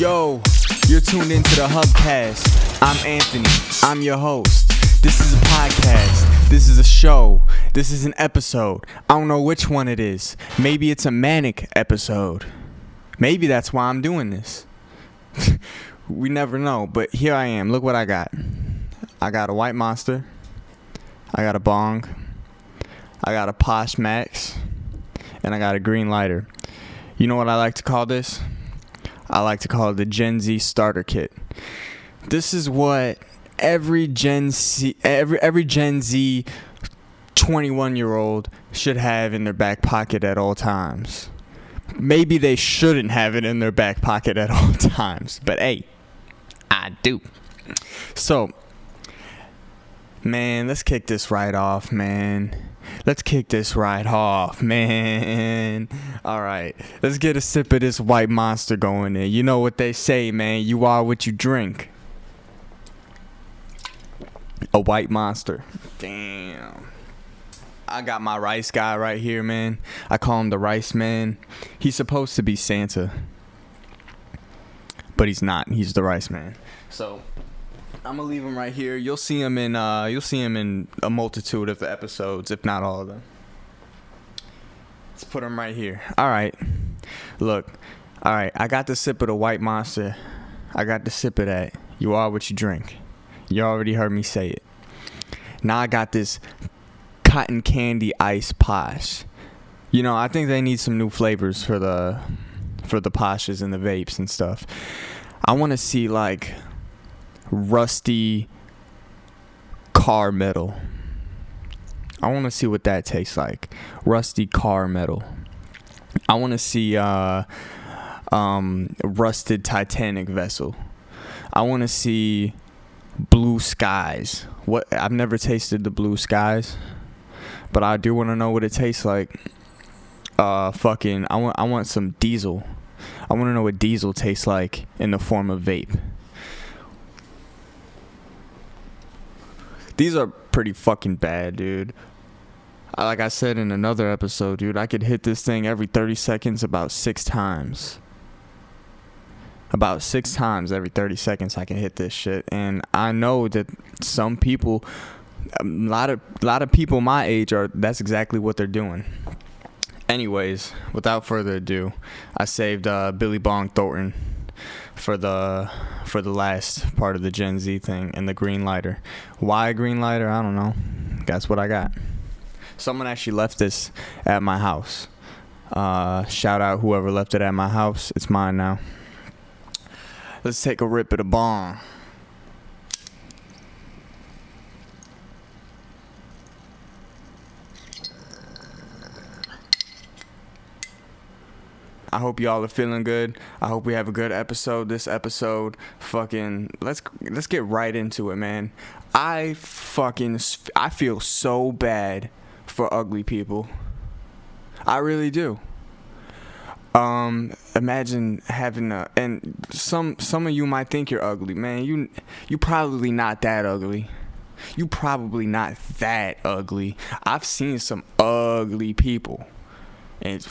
Yo, you're tuned into the Hubkast. I'm Anthony. I'm your host. This is a podcast. This is a show. This is an episode. I don't know which one it is. Maybe it's a manic episode. Maybe that's why I'm doing this. We never know, but here I am. Look what I got. I got a white monster. I got a bong. I got a Posh Max. And I got a green lighter. You know what I like to call this? I like to call it the Gen Z starter kit. This is what every Gen Z 21-year-old should have in their back pocket at all times. Maybe they shouldn't have it in their back pocket at all times, but hey, I do. So, man, let's kick this right off, man. Alright, let's get a sip of this white monster going in. You know what they say, man. You are what you drink. A white monster. Damn. I got my rice guy right here, man. I call him the Rice Man. He's supposed to be Santa, but he's not. He's the Rice Man. So I'm gonna leave him right here. You'll see him in a multitude of the episodes, if not all of them. Let's put him right here. All right. Look. All right. I got the sip of the white monster. I got the sip of that. You are what you drink. You already heard me say it. Now I got this cotton candy ice Posh. You know, I think they need some new flavors for the Poshes and the vapes and stuff. I want to see like rusty car metal. I want to see what that tastes like. Rusty car metal. I want to see rusted Titanic vessel. I want to see blue skies. What? I've never tasted the blue skies, but I do want to know what it tastes like. I want some diesel. I want to know what diesel tastes like in the form of vape. These are pretty fucking bad, dude. Like I said in another episode, dude, I could hit this thing every 30 seconds about 6 times. About 6 times every 30 seconds I can hit this shit. And I know that some people, a lot of people my age that's exactly what they're doing. Anyways, without further ado, I saved Billy Bong Thornton for the last part of the Gen Z thing and the green lighter. Why a green lighter? I don't know. That's what I got. Someone actually left this at my house. Shout out whoever left it at my house. It's mine now. Let's take a rip at a bong. I hope y'all are feeling good. I hope we have a good episode. This episode, let's get right into it, man. I feel so bad for ugly people. I really do. Imagine having and some of you might think you're ugly, man. You probably not that ugly. You probably not that ugly. I've seen some ugly people, and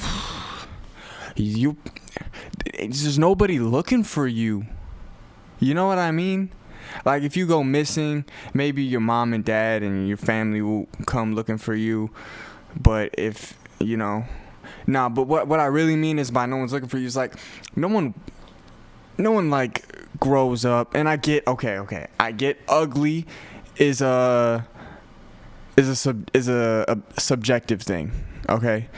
there's nobody looking for you. You know what I mean? Like if you go missing, maybe your mom and dad and your family will come looking for you. But if but what I really mean is by no one's looking for you is like no one like grows up. And I get I get ugly is a subjective thing. Okay,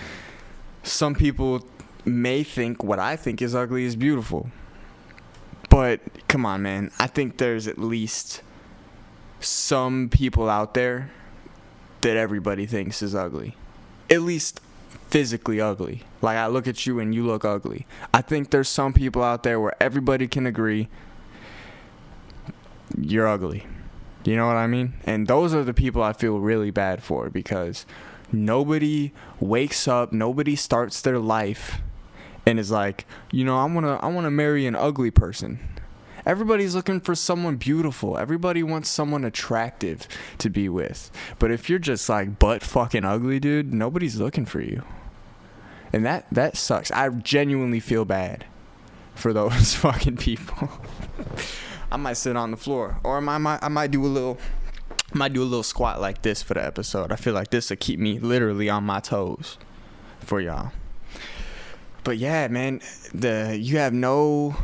some people may think what I think is ugly is beautiful. But come on, man. I think there's at least some people out there that everybody thinks is ugly. At least physically ugly. Like I look at you and you look ugly. I think there's some people out there where everybody can agree you're ugly. You know what I mean? And those are the people I feel really bad for, because nobody wakes up, nobody starts their life and is like, I want to marry an ugly person. Everybody's looking for someone beautiful. Everybody wants someone attractive to be with. But if you're just like butt fucking ugly, dude, nobody's looking for you. And that sucks. I genuinely feel bad for those fucking people. I might sit on the floor, or I might do a little squat like this for the episode. I feel like this will keep me literally on my toes for y'all. But yeah, man, there's no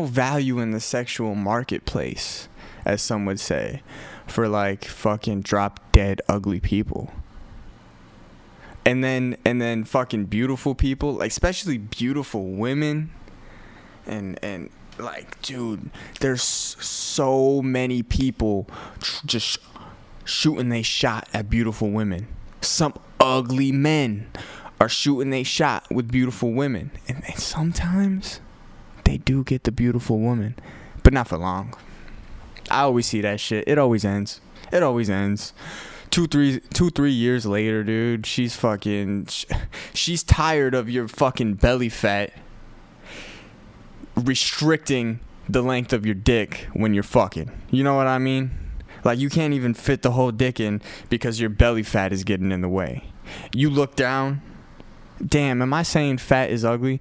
value in the sexual marketplace, as some would say, for like fucking drop dead ugly people. And then fucking beautiful people, like especially beautiful women, and like, dude, there's so many people just shooting they shot at beautiful women. Some ugly men are shooting they shot with beautiful women, and sometimes they do get the beautiful woman, but not for long. I always see that shit. It always ends. 2-3 years later, dude, she's tired of your fucking belly fat restricting the length of your dick when you're fucking. You know what I mean? Like, you can't even fit the whole dick in because your belly fat is getting in the way. You look down. Damn, am I saying fat is ugly?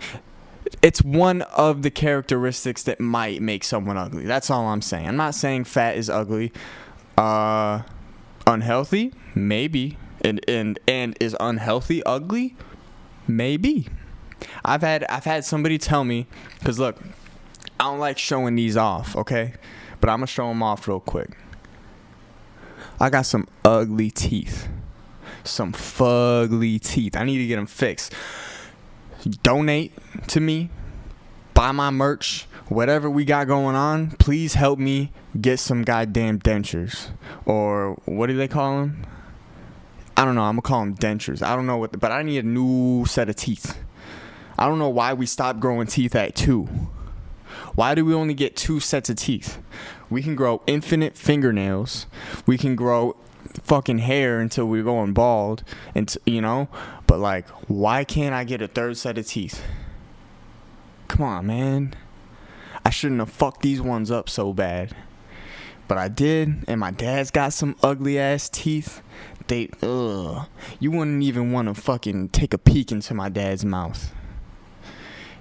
It's one of the characteristics that might make someone ugly. That's all I'm saying. I'm not saying fat is ugly. Unhealthy? Maybe. And is unhealthy ugly? Maybe. I've had somebody tell me, because look, I don't like showing these off, okay? But I'm going to show them off real quick. I got some ugly teeth. Some fugly teeth. I need to get them fixed. Donate to me. Buy my merch. Whatever we got going on, please help me get some goddamn dentures. Or what do they call them? I don't know. I'm going to call them dentures. I don't know but I need a new set of teeth. I don't know why we stopped growing teeth at 2. Why do we only get 2 sets of teeth? We can grow infinite fingernails. We can grow fucking hair until we're going bald. And but like, why can't I get a 3rd set of teeth? Come on, man. I shouldn't have fucked these ones up so bad. But I did, and my dad's got some ugly ass teeth. You wouldn't even want to fucking take a peek into my dad's mouth.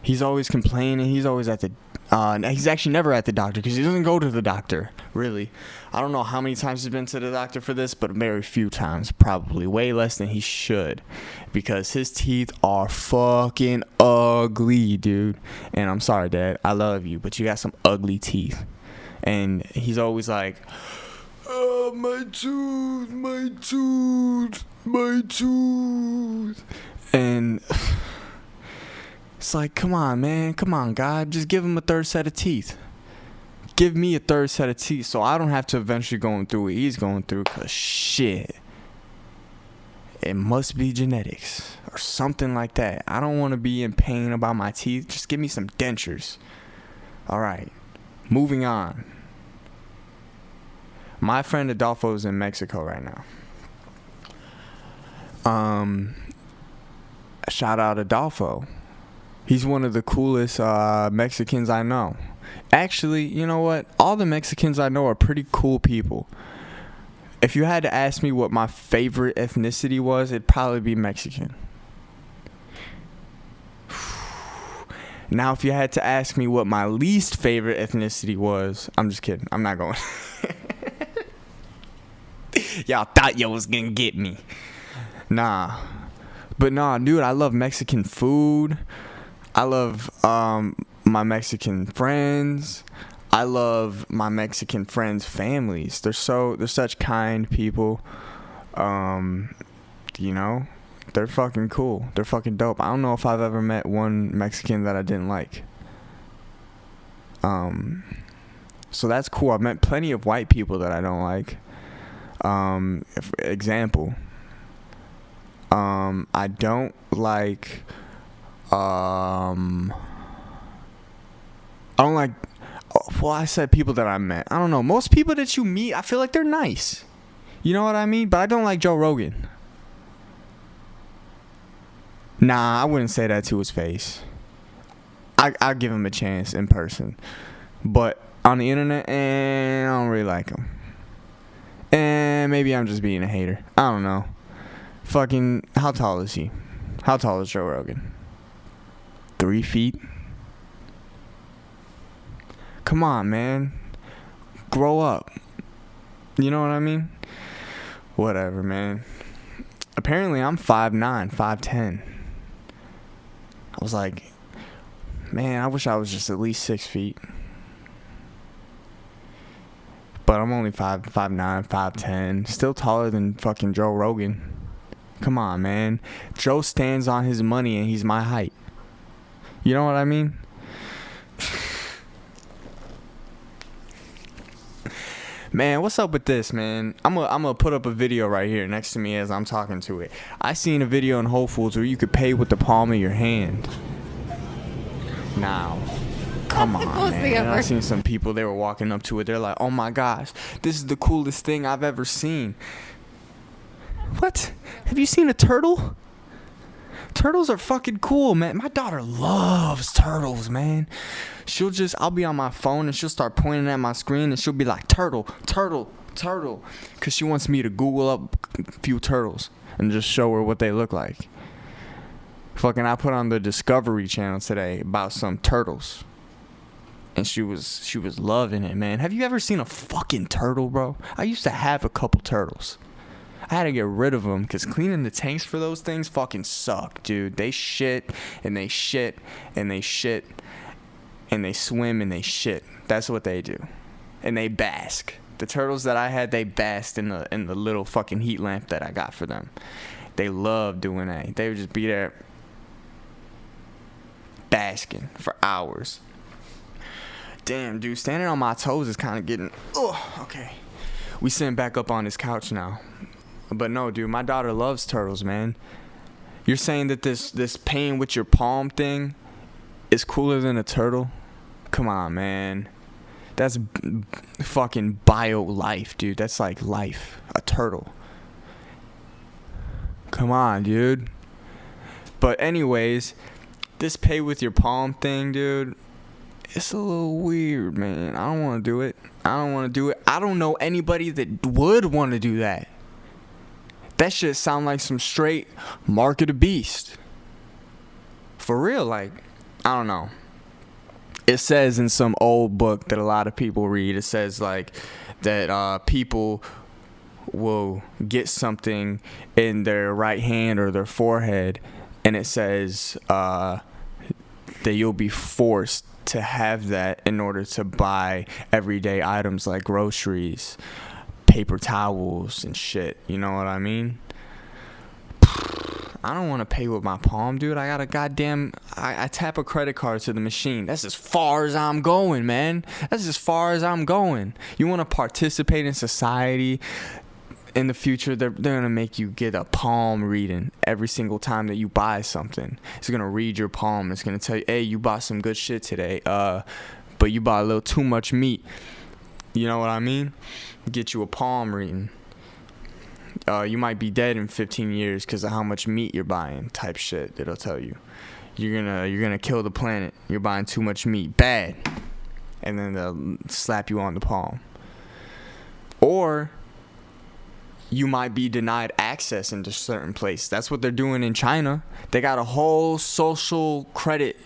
He's always complaining. He's always at the he's actually never at the doctor because he doesn't go to the doctor, really. I don't know how many times he's been to the doctor for this, but very few times. Probably way less than he should, because his teeth are fucking ugly, dude. And I'm sorry, Dad. I love you, but you got some ugly teeth. And he's always like, oh, my tooth. And it's like, come on, man. Come on, God. Just give him a 3rd set of teeth. Give me a 3rd set of teeth so I don't have to eventually go through what he's going through. Because shit, it must be genetics or something like that. I don't want to be in pain about my teeth. Just give me some dentures. All right. Moving on. My friend Adolfo is in Mexico right now. Shout out Adolfo. He's one of the coolest Mexicans I know. Actually, you know what? All the Mexicans I know are pretty cool people. If you had to ask me what my favorite ethnicity was, it'd probably be Mexican. Now, if you had to ask me what my least favorite ethnicity was, I'm just kidding. I'm not going. Y'all thought y'all was gonna get me. Nah. But nah, dude, I love Mexican food. I love my Mexican friends. I love my Mexican friends' families. They're such kind people. They're fucking cool. They're fucking dope. I don't know if I've ever met one Mexican that I didn't like. So that's cool. I've met plenty of white people that I don't like. Example. I don't like. I don't like. Well, I said people that I met. I don't know. Most people that you meet, I feel like they're nice. You know what I mean? But I don't like Joe Rogan. Nah, I wouldn't say that to his face. I'll give him a chance in person. But on the internet, I don't really like him. And maybe I'm just being a hater. I don't know. Fucking, how tall is he? How tall is Joe Rogan? 3 feet? Come on, man. Grow up. You know what I mean? Whatever, man. Apparently, I'm 5'9", 5'10". I was like, man, I wish I was just at least 6 feet. But I'm only 5'9", 5'10". Still taller than fucking Joe Rogan. Come on, man. Joe stands on his money and he's my height. You know what I mean? Man, what's up with this, man? I'm gonna put up a video right here next to me as I'm talking to it. I seen a video in Whole Foods where you could pay with the palm of your hand. Now, come on, man. I seen some people, they were walking up to it. They're like, oh my gosh, this is the coolest thing I've ever seen. What? Have you seen a turtle? Turtles are fucking cool, man. My daughter loves turtles, man. I'll be on my phone and she'll start pointing at my screen and she'll be like, turtle, turtle, turtle. Because she wants me to Google up a few turtles and just show her what they look like. Fucking, I put on the Discovery Channel today about some turtles. And she was loving it, man. Have you ever seen a fucking turtle, bro? I used to have a couple turtles. I had to get rid of them because cleaning the tanks for those things fucking suck, dude. They shit and they shit and they shit and they swim and they shit. That's what they do. And they bask. The turtles that I had, they basked in the little fucking heat lamp that I got for them. They love doing that. They would just be there basking for hours. Damn, dude, standing on my toes is kind of getting... Oh, okay. We sitting back up on this couch now. But no, dude, my daughter loves turtles, man. You're saying that this paying with your palm thing is cooler than a turtle? Come on, man. That's fucking bio life, dude. That's like life. A turtle. Come on, dude. But anyways, this pay with your palm thing, dude, it's a little weird, man. I don't want to do it. I don't know anybody that would want to do that. That shit sound like some straight mark of the beast. For real, like, I don't know. It says in some old book that a lot of people read, it says like that people will get something in their right hand or their forehead, and it says that you'll be forced to have that in order to buy everyday items like groceries, paper towels and shit. You know what I mean? I don't want to pay with my palm, dude. I got a goddamn... I tap a credit card to the machine. That's as far as I'm going, man. That's as far as I'm going. You want to participate in society in the future, they're going to make you get a palm reading every single time that you buy something. It's going to read your palm. It's going to tell you, hey, you bought some good shit today, but you bought a little too much meat. You know what I mean? Get you a palm reading. You might be dead in 15 years because of how much meat you're buying, type shit. It'll tell you. You're gonna kill the planet. You're buying too much meat. Bad. And then they'll slap you on the palm. Or you might be denied access into certain places. That's what they're doing in China. They got a whole social credit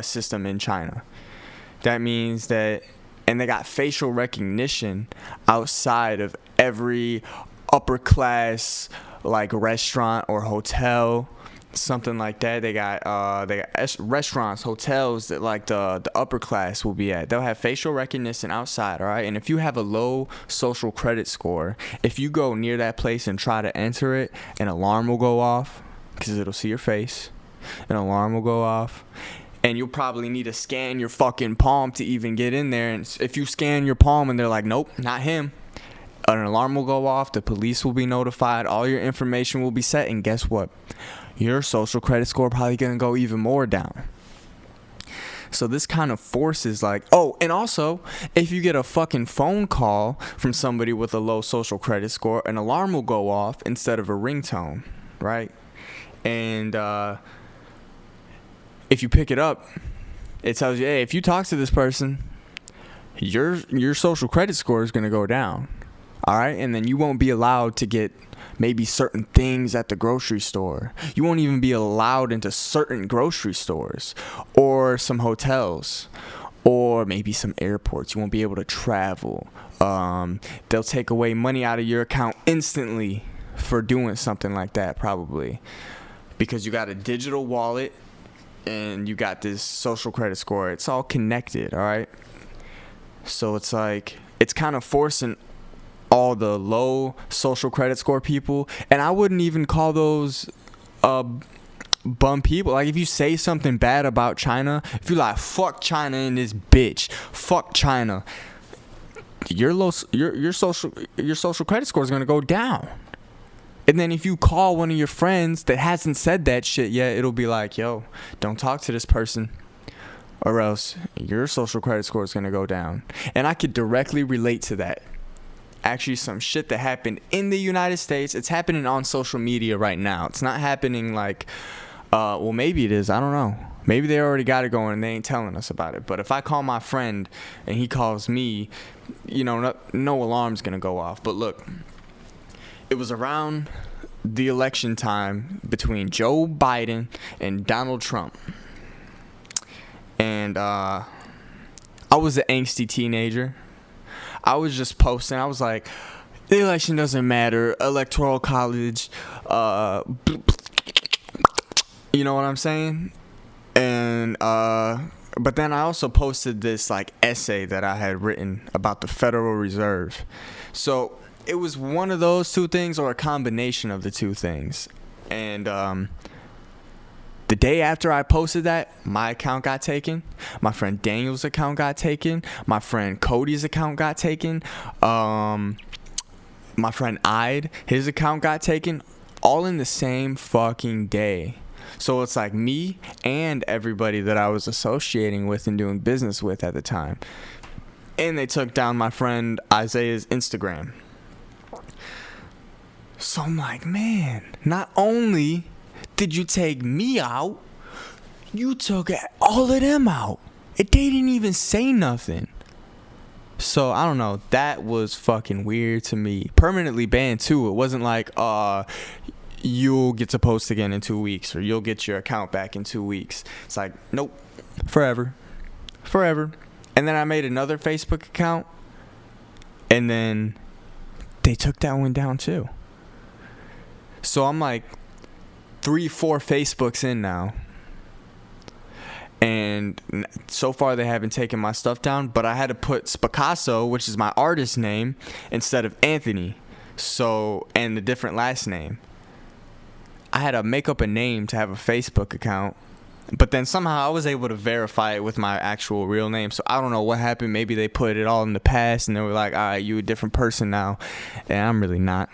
system in China. That means that, and they got facial recognition outside of every upper class like restaurant or hotel, something like that. They got restaurants, hotels that like the upper class will be at. They'll have facial recognition outside, all right? And if you have a low social credit score, if you go near that place and try to enter it, an alarm will go off because it'll see your face. An alarm will go off. And you'll probably need to scan your fucking palm to even get in there. And if you scan your palm and they're like, nope, not him, an alarm will go off. The police will be notified. All your information will be set. And guess what? Your social credit score probably going to go even more down. So this kind of forces like, oh, and also, if you get a fucking phone call from somebody with a low social credit score, an alarm will go off instead of a ringtone, right? And if you pick it up, it tells you, hey, if you talk to this person, your social credit score is going to go down. All right, and then you won't be allowed to get maybe certain things at the grocery store. You won't even be allowed into certain grocery stores or some hotels or maybe some airports. You won't be able to travel. They'll take away money out of your account instantly for doing something like that, probably, because you got a digital wallet and you got this social credit score. It's all connected, all right? So it's like, it's kind of forcing all the low social credit score people, and I wouldn't even call those bum people. Like, if you say something bad about China, if you're like, fuck China in this bitch, fuck China, your social credit score is gonna go down. And then if you call one of your friends that hasn't said that shit yet, it'll be like, yo, don't talk to this person, or else your social credit score is gonna go down. And I could directly relate to that. Actually, some shit that happened in the United States. It's happening on social media right now. It's not happening like, well, maybe it is. I don't know. Maybe they already got it going and they ain't telling us about it. But if I call my friend and he calls me, you know, no alarm's going to go off. But look, it was around the election time between Joe Biden and Donald Trump. And I was an angsty teenager. I was just posting. I was like, the election doesn't matter. Electoral college. You know what I'm saying? And but then I also posted this like essay that I had written about the Federal Reserve. So it was one of those two things or a combination of the two things. And the day after I posted that, my account got taken. My friend Daniel's account got taken. My friend Cody's account got taken. My friend Ide, his account got taken. All in the same fucking day. So it's like me and everybody that I was associating with and doing business with at the time. And they took down my friend Isaiah's Instagram. So I'm like, man, not only did you take me out, you took all of them out. They didn't even say nothing. So I don't know, that was fucking weird to me. Permanently banned too. It wasn't like you'll get to post again in 2 weeks or you'll get your account back in 2 weeks. It's like, nope, forever. And then I made another Facebook account and then they took that one down too. So I'm like 3-4 Facebooks in now, and so far they haven't taken my stuff down, but I had to put Picasso, which is my artist name, instead of Anthony, so, and the different last name. I had to make up a name to have a Facebook account, but then somehow I was able to verify it with my actual real name. So I don't know what happened. Maybe they put it all in the past and they were like, all right, you a different person now, and I'm really not.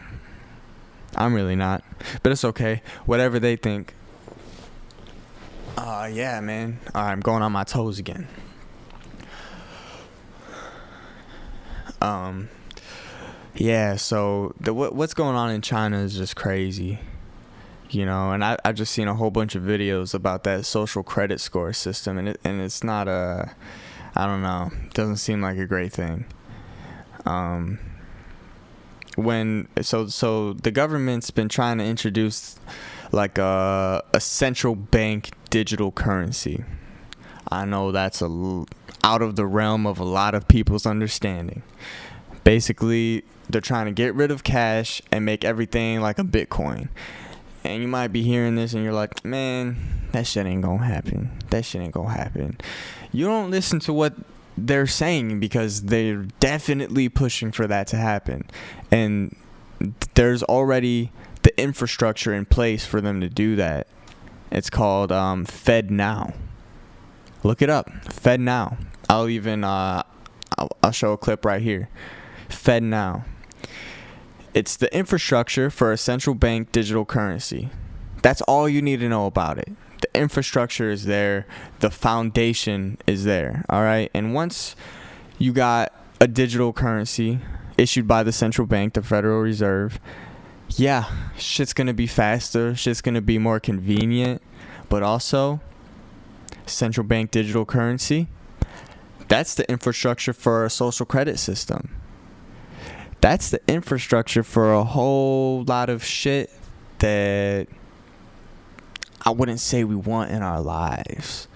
But it's okay. Whatever they think. Yeah, man. Alright, I'm going on my toes again. Yeah, so what's going on in China is just crazy. You know, and I've just seen a whole bunch of videos about that social credit score system, and it's not I don't know, it doesn't seem like a great thing. So the government's been trying to introduce like a central bank digital currency. I know that's out of the realm of a lot of people's understanding. Basically, they're trying to get rid of cash and make everything like a Bitcoin. And you might be hearing this and you're like, man, that shit ain't gonna happen. You don't listen to what they're saying because they're definitely pushing for that to happen. And there's already the infrastructure in place for them to do that. It's called Fed Now. Look it up. Fed Now. I'll even I'll show a clip right here. Fed Now. It's the infrastructure for a central bank digital currency. That's all you need to know about it. The infrastructure is there. The foundation is there. All right. And once you got a digital currency issued by the central bank, the Federal Reserve, yeah, shit's going to be faster. Shit's going to be more convenient. But also, central bank digital currency, that's the infrastructure for a social credit system. that's the infrastructure for a whole lot of shit that I wouldn't say we want in our lives.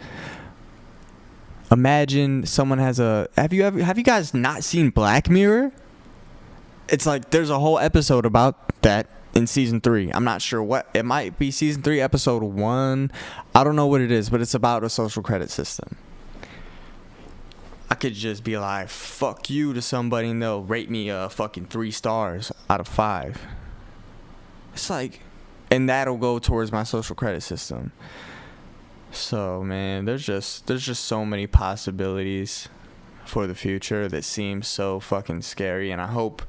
Imagine someone has have you guys not seen Black Mirror? It's like there's a whole episode about that in season 3. I'm not sure what it might be. Season 3 episode 1. I don't know what it is, but it's about a social credit system. I could just be like, fuck you to somebody and they'll rate me fucking 3 stars out of 5. It's like, and that'll go towards my social credit system. So man, there's just so many possibilities for the future that seem so fucking scary, and I hope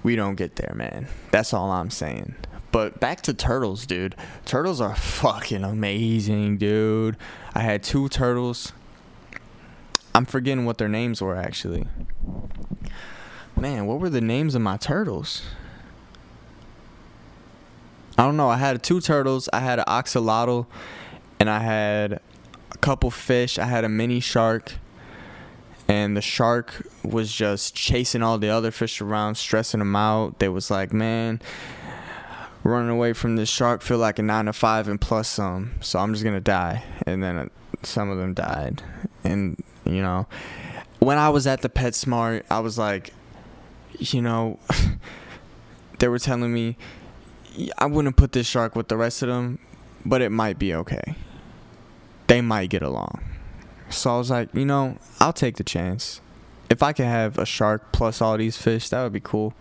we don't get there, man. That's all I'm saying. But back to turtles, dude. Turtles are fucking amazing, dude. I had 2 turtles. I'm forgetting what their names were, actually. Man, what were the names of my turtles? I don't know. I had 2 turtles. I had an axolotl, and I had a couple fish. I had a mini shark, and the shark was just chasing all the other fish around, stressing them out. They was like, man, running away from this shark feel like a 9 to 5 and plus some, so I'm just gonna die. And then some of them died. And you know, when I was at the PetSmart, I was like, you know, they were telling me I wouldn't put this shark with the rest of them, but it might be okay. They might get along. So I was like, you know, I'll take the chance. If I could have a shark plus all these fish, that would be cool.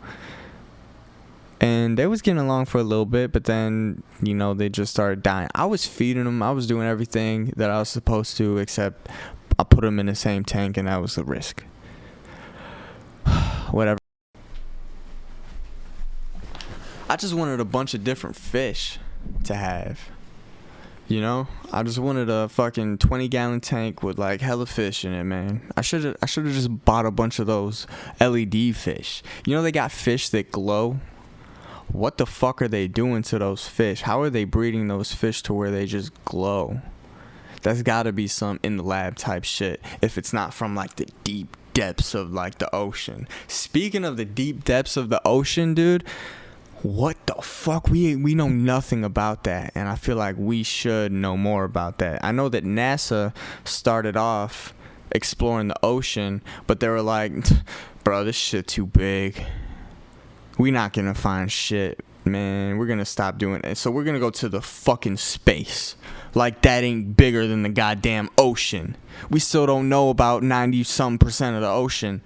And they was getting along for a little bit, but then, you know, they just started dying. I was feeding them. I was doing everything that I was supposed to, except I put them in the same tank, and that was the risk. Whatever. I just wanted a bunch of different fish to have. You know? I just wanted a fucking 20-gallon tank with like hella fish in it, man. I should have just bought a bunch of those LED fish. You know they got fish that glow? What the fuck are they doing to those fish? How are they breeding those fish to where they just glow? That's gotta be some in the lab type shit, if it's not from like the deep depths of like the ocean. Speaking of the deep depths of the ocean, dude, what the fuck? We know nothing about that, and I feel like we should know more about that. I know that NASA started off exploring the ocean, but they were like, bro, this shit too big. We not gonna find shit, man. We're gonna stop doing it. So we're gonna go to the fucking space. Like that ain't bigger than the goddamn ocean. We still don't know about 90-some% of the ocean.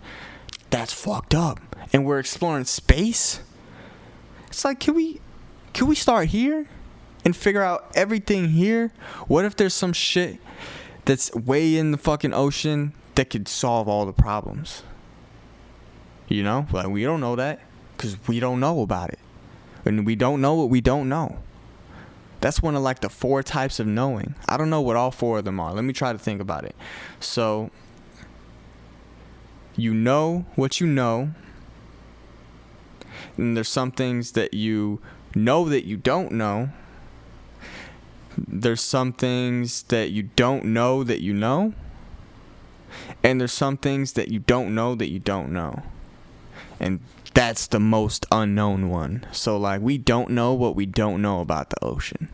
That's fucked up. And we're exploring space? It's like, can we start here and figure out everything here? What if there's some shit that's way in the fucking ocean that could solve all the problems? You know? Like, we don't know that because we don't know about it. And we don't know what we don't know. That's one of like the 4 types of knowing. I don't know what all 4 of them are. Let me try to think about it. So, you know what you know. And there's some things that you know that you don't know. There's some things that you don't know that you know. And there's some things that you don't know that you don't know. And that's the most unknown one. So like, we don't know what we don't know about the ocean.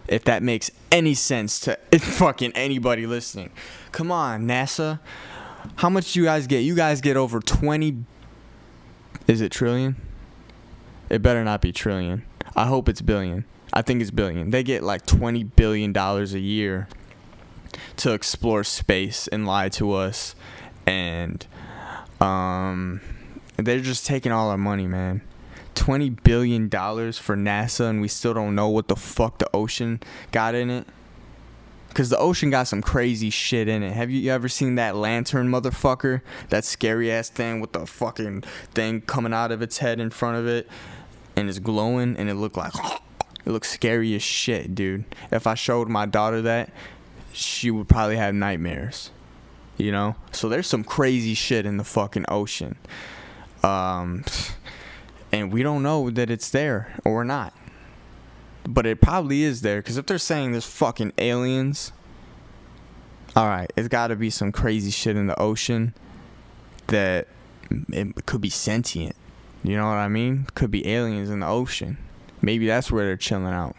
If that makes any sense to fucking anybody listening. Come on, NASA. How much do you guys get? You guys get over 20... Is it trillion? It better not be trillion. I hope it's billion. I think it's billion. They get like $20 billion a year to explore space and lie to us. And they're just taking all our money, man. $20 billion for NASA, and we still don't know what the fuck the ocean got in it. Because the ocean got some crazy shit in it. Have you ever seen that lantern motherfucker? That scary ass thing with the fucking thing coming out of its head in front of it. And it's glowing, and it looks scary as shit, dude. If I showed my daughter that, she would probably have nightmares. You know? So there's some crazy shit in the fucking ocean. And we don't know that it's there or not. But it probably is there, because if they're saying there's fucking aliens, alright, it's gotta be some crazy shit in the ocean that it could be sentient. You know what I mean? Could be aliens in the ocean. Maybe that's where they're chilling out.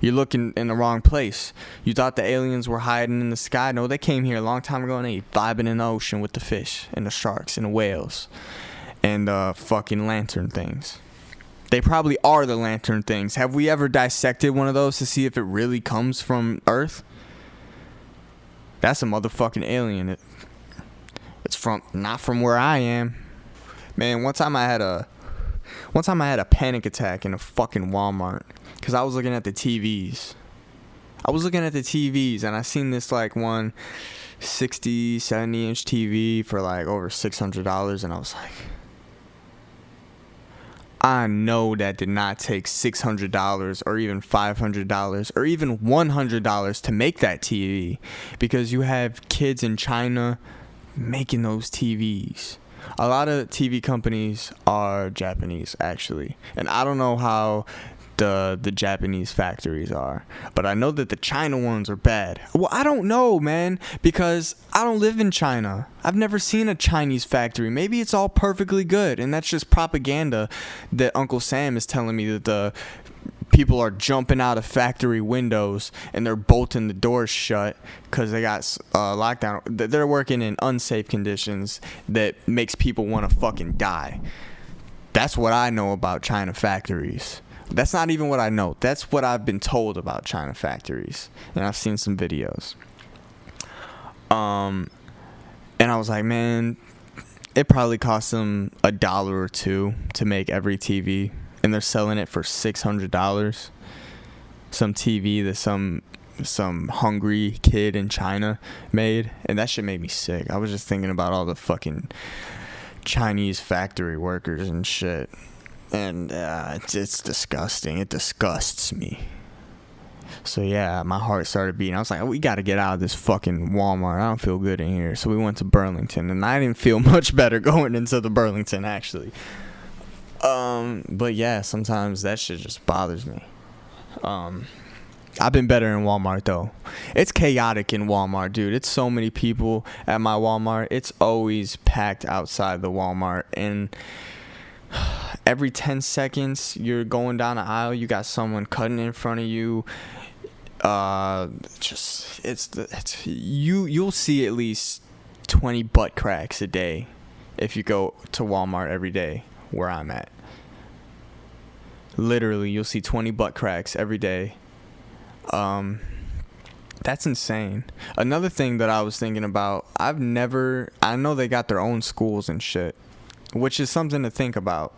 You're looking in the wrong place. You thought the aliens were hiding in the sky. No, they came here a long time ago and they vibing in the ocean with the fish and the sharks and the whales and the fucking lantern things. They probably are the lantern things. Have we ever dissected one of those to see if it really comes from Earth? That's a motherfucking alien. It's not from where I am. Man, one time I had a panic attack in a fucking Walmart because I was looking at the TVs. And I seen this like one 60, 70-inch TV for like over $600, and I was like, I know that did not take $600 or even $500 or even $100 to make that TV, because you have kids in China making those TVs. A lot of TV companies are Japanese, actually, and I don't know how the Japanese factories are, but I know that the China ones are bad. Well, I don't know, man, because I don't live in China. I've never seen a Chinese factory. Maybe it's all perfectly good, and that's just propaganda that Uncle Sam is telling me, that the people are jumping out of factory windows and they're bolting the doors shut because they got lockdown. They're working in unsafe conditions that makes people want to fucking die. That's what I know about China factories. That's not even what I know. That's what I've been told about China factories. And I've seen some videos. And I was like, man, it probably costs them $1 or $2 to make every TV. And they're selling it for $600. Some TV that some hungry kid in China made. And that shit made me sick. I was just thinking about all the fucking Chinese factory workers and shit. And it's disgusting. It disgusts me. So yeah, my heart started beating. I was like, we got to get out of this fucking Walmart. I don't feel good in here. So we went to Burlington, and I didn't feel much better going into the Burlington, actually. But yeah, sometimes that shit just bothers me. I've been better in Walmart, though. It's chaotic in Walmart, dude. It's so many people at my Walmart. It's always packed outside the Walmart, and every 10 seconds you're going down an aisle, you got someone cutting in front of you. You'll see at least 20 butt cracks a day if you go to Walmart every day where I'm at. Literally, you'll see 20 butt cracks every day. That's insane. Another thing that I was thinking about, I know they got their own schools and shit, which is something to think about.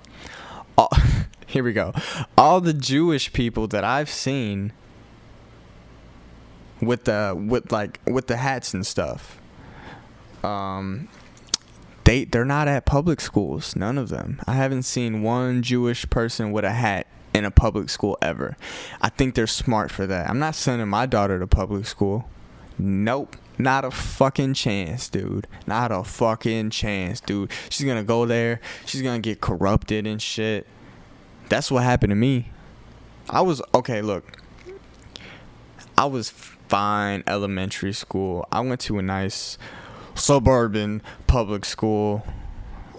Here we go. All the Jewish people that I've seen with the hats and stuff, they're not at public schools. None of them. I haven't seen one Jewish person with a hat in a public school ever. I think they're smart for that. I'm not sending my daughter to public school. Nope. Not a fucking chance, dude. Not a fucking chance, dude. She's gonna go there. She's gonna get corrupted and shit. That's what happened to me. I was fine elementary school. I went to a nice suburban public school.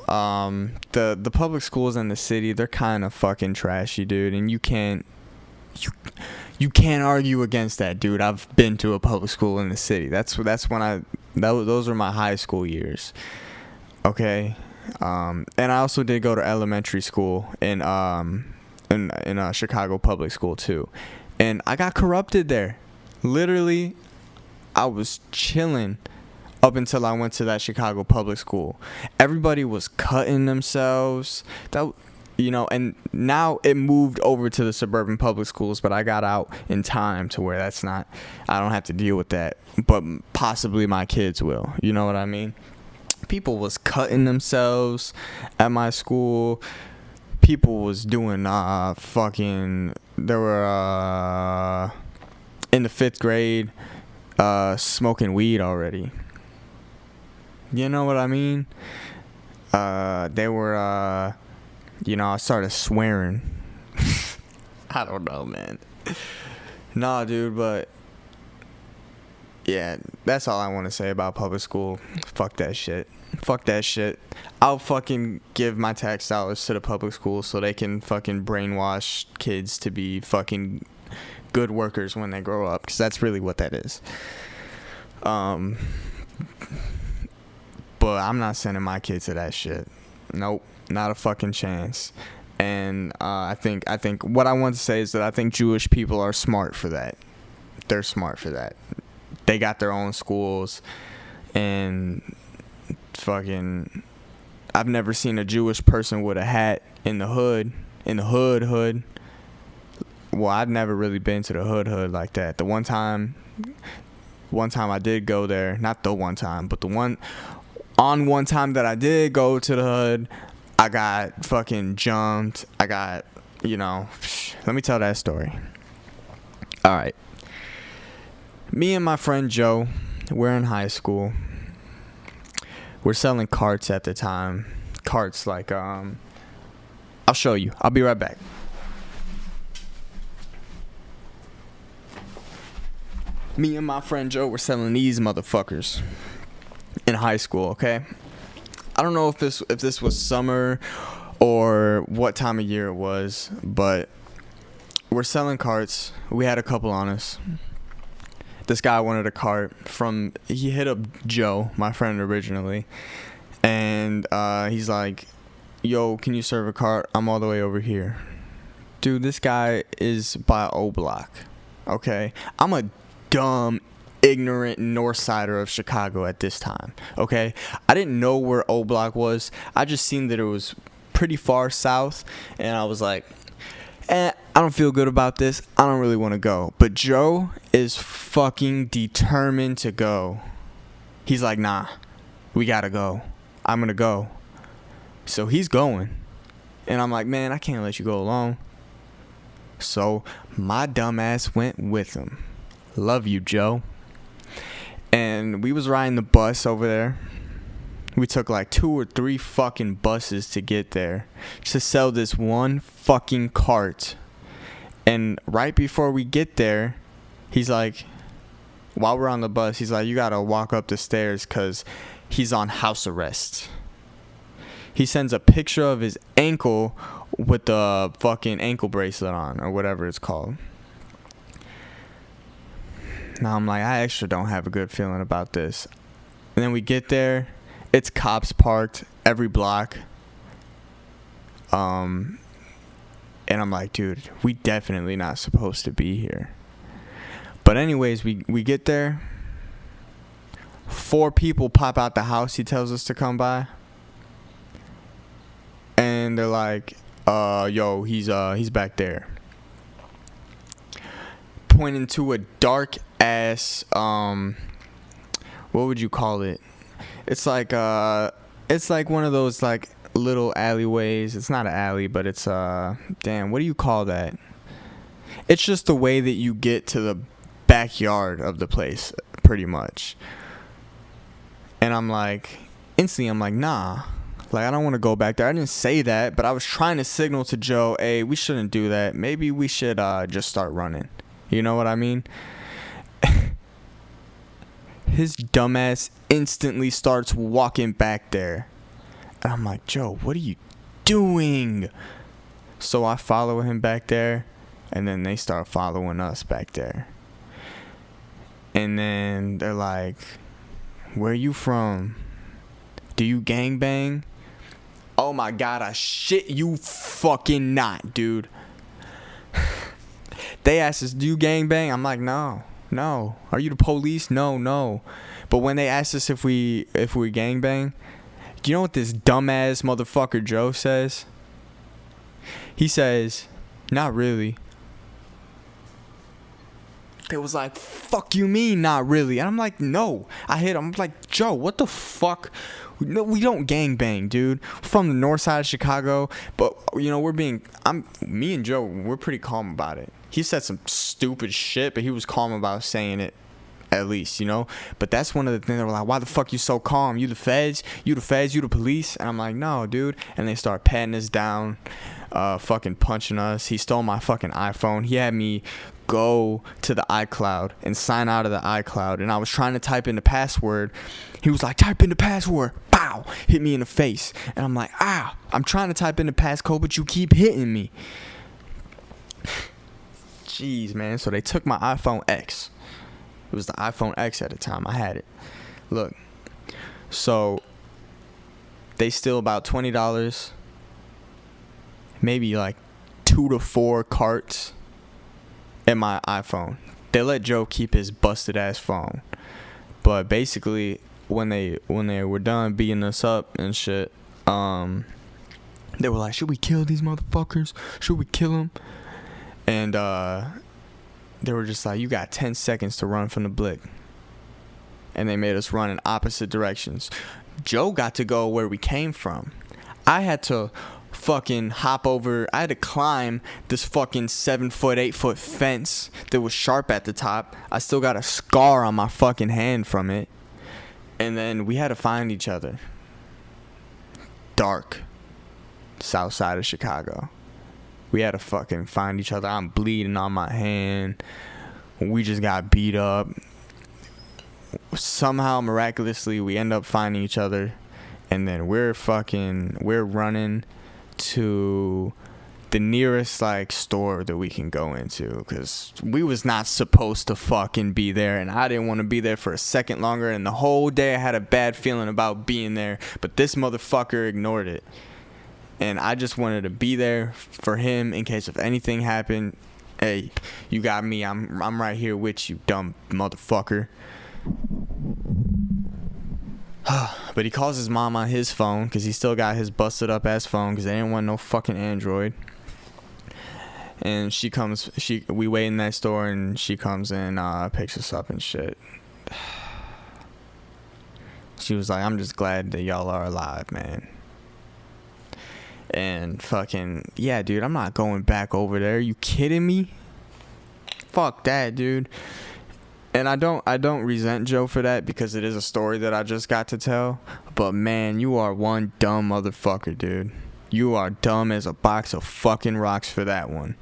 The public schools in the city, they're kind of fucking trashy, dude, and you can't argue against that, dude. I've been to a public school in the city. Those were my high school years. Okay. And I also did go to elementary school in a Chicago public school too. And I got corrupted there. Literally, I was chilling up until I went to that Chicago public school. Everybody was cutting themselves. And now it moved over to the suburban public schools, but I got out in time to where I don't have to deal with that. But possibly my kids will. You know what I mean? People was cutting themselves at my school. People was doing they were in the 5th grade smoking weed already. You know what I mean? They were I started swearing. I don't know, man. Nah, dude, but yeah, that's all I want to say about public school. Fuck that shit. Fuck that shit. I'll fucking give my tax dollars to the public school so they can fucking brainwash kids to be fucking good workers when they grow up, because that's really what that is. But I'm not sending my kid to that shit. Nope, not a fucking chance. And I think what I want to say is that I think Jewish people are smart for that. They're smart for that. They got their own schools, and fucking, I've never seen a Jewish person with a hat in the hood. Well, I've never really been to the hood like that. The one time I did go there, not the one time, but one time that I did go to the hood, I got fucking jumped. I got, let me tell that story. All right. Me and my friend Joe, we're in high school. We're selling carts at the time. Carts like, I'll show you. I'll be right back. Me and my friend Joe were selling these motherfuckers in high school, okay? I don't know if this was summer or what time of year it was, but we're selling carts. We had a couple on us. This guy wanted a cart he hit up Joe, my friend originally, and he's like, yo, can you serve a cart? I'm all the way over here. Dude, this guy is by O Block, okay? I'm a dumb, ignorant north sider of Chicago at this time, okay? I didn't know where O Block was. I just seen that it was pretty far south, and I was like, I don't feel good about this. I don't really want to go. But Joe is fucking determined to go. He's like, nah, we gotta go. I'm gonna go. So he's going. And I'm like, man, I can't let you go alone. So my dumb ass went with him. Love you, Joe. And we was riding the bus over there. We took like 2 or 3 fucking buses to get there to sell this one fucking cart. And right before we get there, he's like, while we're on the bus, he's like, you gotta walk up the stairs because he's on house arrest. He sends a picture of his ankle with the fucking ankle bracelet on, or whatever it's called. Now I'm like, I actually don't have a good feeling about this. And then we get there. It's cops parked every block. And I'm like, dude, we definitely not supposed to be here. But anyways, we get there. 4 people pop out the house he tells us to come by. And they're like, yo, he's back there. Pointing to a dark ass, what would you call it? It's like one of those like little alleyways. It's not an alley, but it's damn, what do you call that? It's just the way that you get to the backyard of the place, pretty much. And I'm like, instantly I'm like, nah, like I don't want to go back there. I didn't say that, but I was trying to signal to Joe, hey, we shouldn't do that. Maybe we should just start running. You know what I mean? His dumbass instantly starts walking back there. And I'm like, Joe, what are you doing? So I follow him back there. And then they start following us back there. And then they're like, where you from? Do you gangbang? Oh my God, I shit you fucking not, dude. They asked us, do you gangbang? I'm like, no. Are you the police? No. But when they asked us if we gangbang, do you know what this dumbass motherfucker Joe says? He says, not really. They was like, fuck you mean not really? And I'm like, no. I hit him. I'm like, Joe, what the fuck? No, we don't gangbang, dude. We're from the north side of Chicago, but me and Joe, we're pretty calm about it. He said some stupid shit, but he was calm about saying it at least, you know. But that's one of the things. They were like, why the fuck you so calm? You the feds? You the feds? You the police? And I'm like, no, dude. And they start patting us down, fucking punching us. He stole my fucking iPhone. He had me go to the iCloud and sign out of the iCloud, and I was trying to type in the password. He was like, type in the password. Pow! Hit me in the face. And I'm like, I'm trying to type in the passcode, but you keep hitting me. Jeez, man. So they took my iPhone X. It was the iPhone X at the time. I had it. Look. So they steal about $20. Maybe like 2 to 4 carts in my iPhone. They let Joe keep his busted ass phone. But basically, when they were done beating us up and shit, they were like, should we kill these motherfuckers? Should we kill them? And they were just like, you got 10 seconds to run from the blick. And they made us run in opposite directions. Joe got to go where we came from. I had to fucking hop over. I had to climb this fucking 7-foot, 8-foot fence that was sharp at the top. I still got a scar on my fucking hand from it. And then we had to find each other. Dark. South side of Chicago. We had to fucking find each other. I'm bleeding on my hand. We just got beat up. Somehow, miraculously, we end up finding each other. And then we're running to the nearest, like, store that we can go into. Because we was not supposed to fucking be there. And I didn't want to be there for a second longer. And the whole day I had a bad feeling about being there. But this motherfucker ignored it. And I just wanted to be there for him in case if anything happened. Hey, you got me. I'm right here with you, dumb motherfucker. But he calls his mom on his phone because he still got his busted up ass phone because they didn't want no fucking Android. And we wait in that store and she comes in, picks us up and shit. She was like, I'm just glad that y'all are alive, man. And fucking, yeah, dude, I'm not going back over there. You kidding me? Fuck that, dude. And I don't resent Joe for that because it is a story that I just got to tell. But man, you are one dumb motherfucker, dude. You are dumb as a box of fucking rocks for that one.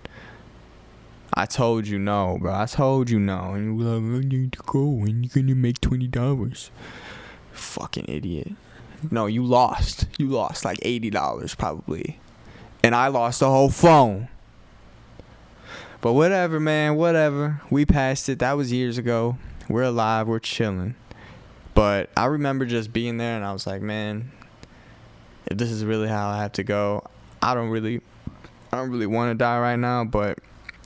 I told you no, bro. I told you no. And you were like, I need to go and you're gonna make $20. Fucking idiot. No, you lost. You lost like $80 probably. And I lost the whole phone. But whatever, man. Whatever. We passed it. That was years ago. We're alive. We're chilling. But I remember just being there and I was like, man, if this is really how I have to go, I don't really want to die right now. But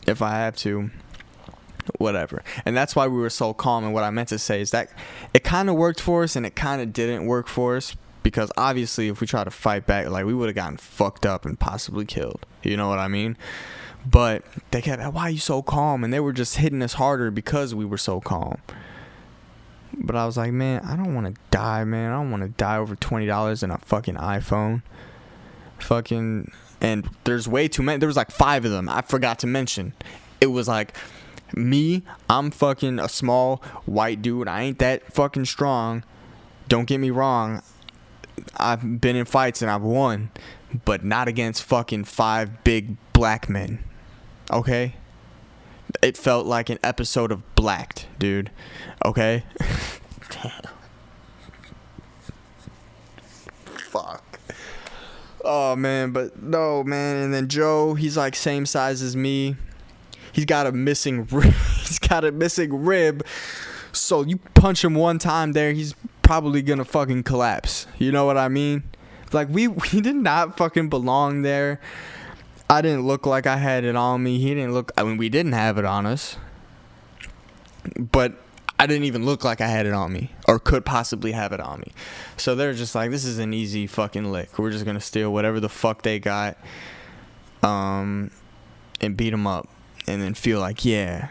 if I have to, whatever. And that's why we were so calm. And what I meant to say is that it kind of worked for us and it kind of didn't work for us, because obviously if we try to fight back, like, we would have gotten fucked up and possibly killed, you know what I mean? But they kept, why are you so calm? And they were just hitting us harder because we were so calm. But I was like, man, I don't want to die, man. I don't want to die over $20 in a fucking iPhone. Fucking, and there's way too many. There was like 5 of them. I forgot to mention. It was like me, I'm fucking a small white dude. I ain't that fucking strong. Don't get me wrong. I've been in fights and I've won, but not against fucking 5 big black men. Okay? It felt like an episode of Blacked, dude. Okay? Fuck. Oh, man, but no, man. And then Joe, he's like same size as me. He's got a missing rib. He's got a missing rib. So you punch him one time there, he's probably gonna fucking collapse. You know what I mean? Like, we did not fucking belong there. I didn't look like I had it on me. He didn't look, I mean, we didn't have it on us. But I didn't even look like I had it on me, or could possibly have it on me. So they're just like, this is an easy fucking lick. We're just gonna steal whatever the fuck they got, and beat them up, and then feel like, yeah,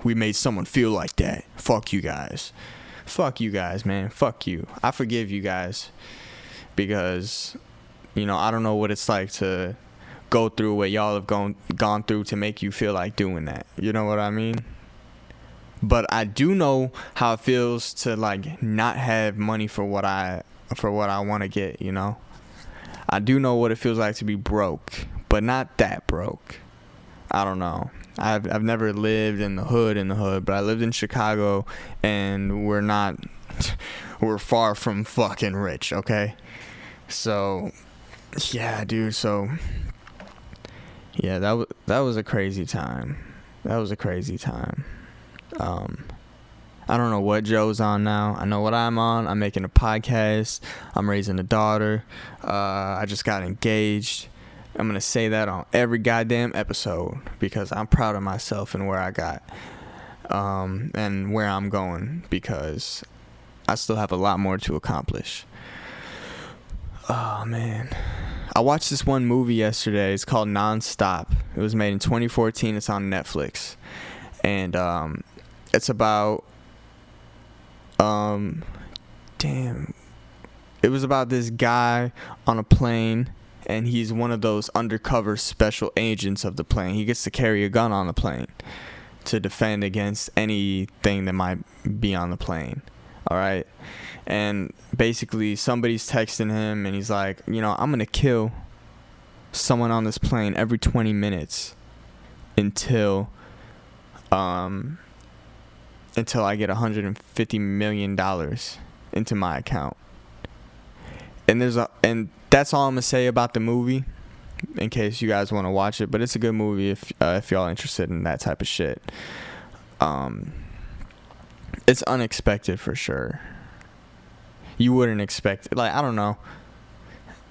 we made someone feel like that. Fuck you guys. Fuck you guys, man. Fuck you. I forgive you guys, because, you know, I don't know what it's like to go through what y'all have gone through to make you feel like doing that. You know what I mean? but I do know how it feels to like not have money for what I want to get, you know. I do know what it feels like to be broke, but not that broke. I don't know. I've never lived in the hood, but I lived in Chicago, and we're far from fucking rich, okay? So, yeah, dude, yeah, that was a crazy time. I don't know what Joe's on now. I know what I'm on. I'm making a podcast. I'm raising a daughter. I just got engaged. I'm going to say that on every goddamn episode because I'm proud of myself and where I got and where I'm going because I still have a lot more to accomplish. Oh, man. I watched this one movie yesterday. It's called Non-Stop. It was made in 2014. It's on Netflix. And it's about... It was about this guy on a plane, and he's one of those undercover special agents of the plane. He gets to carry a gun on the plane to defend against anything that might be on the plane. All right? And basically somebody's texting him, and he's like, you know, I'm going to kill someone on this plane every 20 minutes until I get $150 million into my account. And that's all I'm gonna say about the movie, in case you guys want to watch it. But it's a good movie if y'all interested in that type of shit. It's unexpected for sure. You wouldn't expect it. Like, I don't know.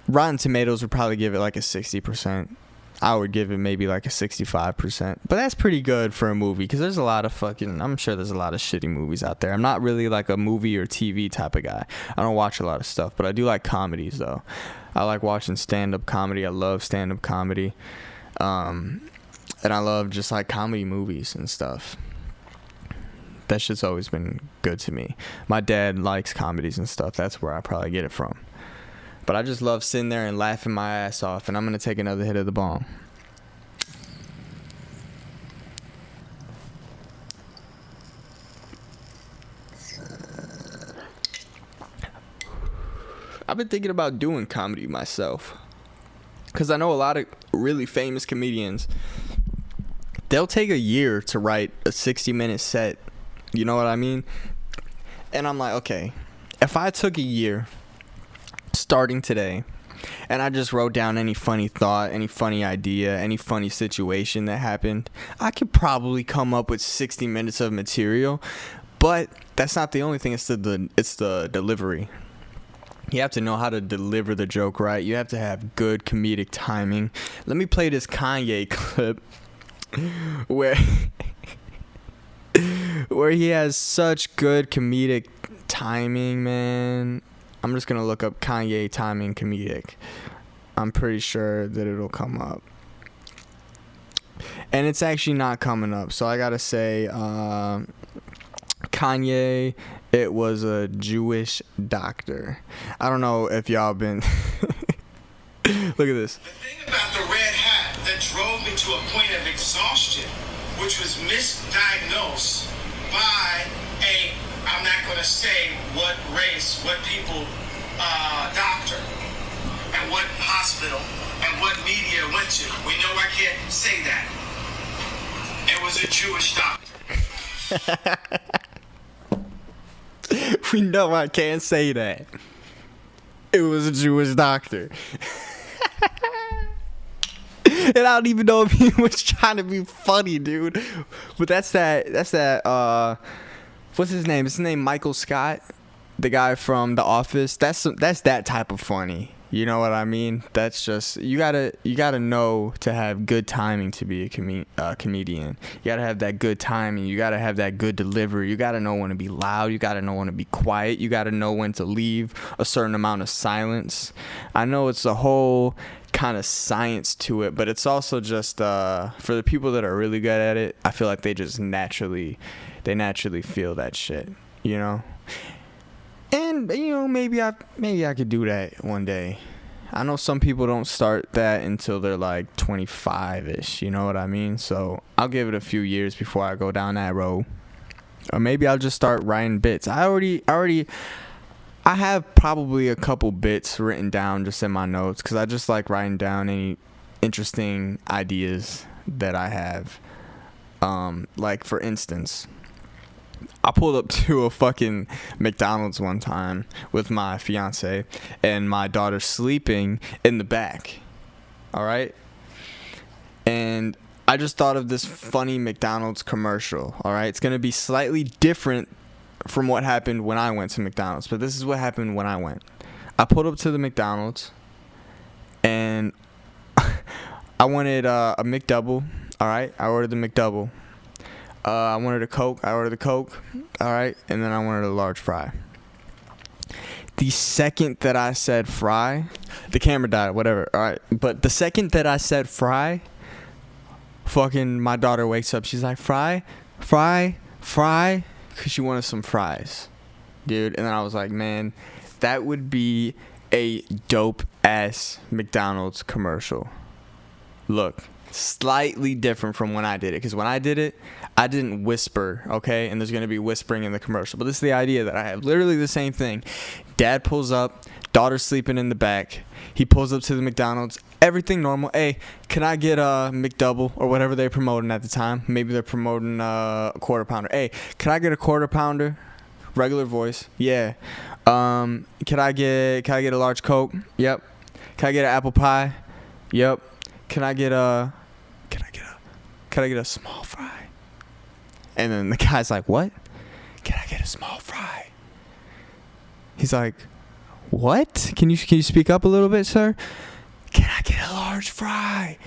Rotten Tomatoes would probably give it like a 60%. I would give it maybe like a 65%. But that's pretty good for a movie, because there's a lot of I'm sure there's a lot of shitty movies out there. I'm not really like a movie or TV type of guy. I don't watch a lot of stuff, but I do like comedies though. I like watching stand-up comedy. I love stand-up comedy. And I love just like comedy movies and stuff. That shit's always been good to me. My dad likes comedies and stuff. That's where I probably get it from. But I just love sitting there and laughing my ass off. And I'm going to take another hit of the bong. I've been thinking about doing comedy myself. Because I know a lot of really famous comedians, they'll take a year to write a 60-minute set. You know what I mean? And I'm like, okay, if I took a year starting today, and I just wrote down any funny thought, any funny idea, any funny situation that happened, I could probably come up with 60 minutes of material. But that's not the only thing. It's the delivery. You have to know how to deliver the joke right. You have to have good comedic timing. Let me play this Kanye clip where he has such good comedic timing, man. I'm just gonna look up Kanye timing comedic. I'm pretty sure that it'll come up. And it's actually not coming up, so I gotta say, Kanye, it was a Jewish doctor. I don't know if y'all been... Look at this. The thing about the red hat that drove me to a point of exhaustion, which was misdiagnosed by I'm not going to say what race, what people, doctor, and what hospital, and what media went to. We know I can't say that. It was a Jewish doctor. We know I can't say that. It was a Jewish doctor. And I don't even know if he was trying to be funny, dude. But that's that what's his name? Is his name Michael Scott? The guy from The Office. That's that type of funny. You know what I mean? That's just, you gotta know to have good timing to be a comedian. You gotta have that good timing. You gotta have that good delivery. You gotta know when to be loud. You gotta know when to be quiet. You gotta know when to leave a certain amount of silence. I know it's a whole kind of science to it, but it's also just for the people that are really good at it, I feel like they just naturally feel that shit, you know? And, you know, maybe I could do that one day. I know some people don't start that until they're like 25-ish, you know what I mean? So I'll give it a few years before I go down that road. Or maybe I'll just start writing bits. I have probably a couple bits written down just in my notes, because I just like writing down any interesting ideas that I have. Like, for instance, I pulled up to a fucking McDonald's one time with my fiance, and my daughter's sleeping in the back. All right? And I just thought of this funny McDonald's commercial. All right? It's going to be slightly different from what happened when I went to McDonald's, but this is what happened when I went. I pulled up to the McDonald's, and I wanted a McDouble. All right? I ordered the McDouble. I wanted a Coke. I ordered the Coke. All right. And then I wanted a large fry. The second that I said fry, the camera died, whatever. All right. But the second that I said fry, fucking my daughter wakes up. She's like, fry. Because she wanted some fries, dude. And then I was like, man, that would be a dope ass McDonald's commercial. Look, slightly different from when I did it, because when I did it, I didn't whisper, okay? And there's going to be whispering in the commercial. But this is the idea that I have. Literally the same thing. Dad pulls up, daughter's sleeping in the back. He pulls up to the McDonald's. Everything normal. Hey, can I get a McDouble or whatever they're promoting at the time? Maybe they're promoting a quarter pounder. Hey, can I get a quarter pounder? Regular voice. Yeah. Can I get a large Coke? Yep. Can I get an apple pie? Yep. Can I get a small fry? And then the guy's like, what? Can I get a small fry? He's like, what? Can you speak up a little bit, sir? Can I get a large fry?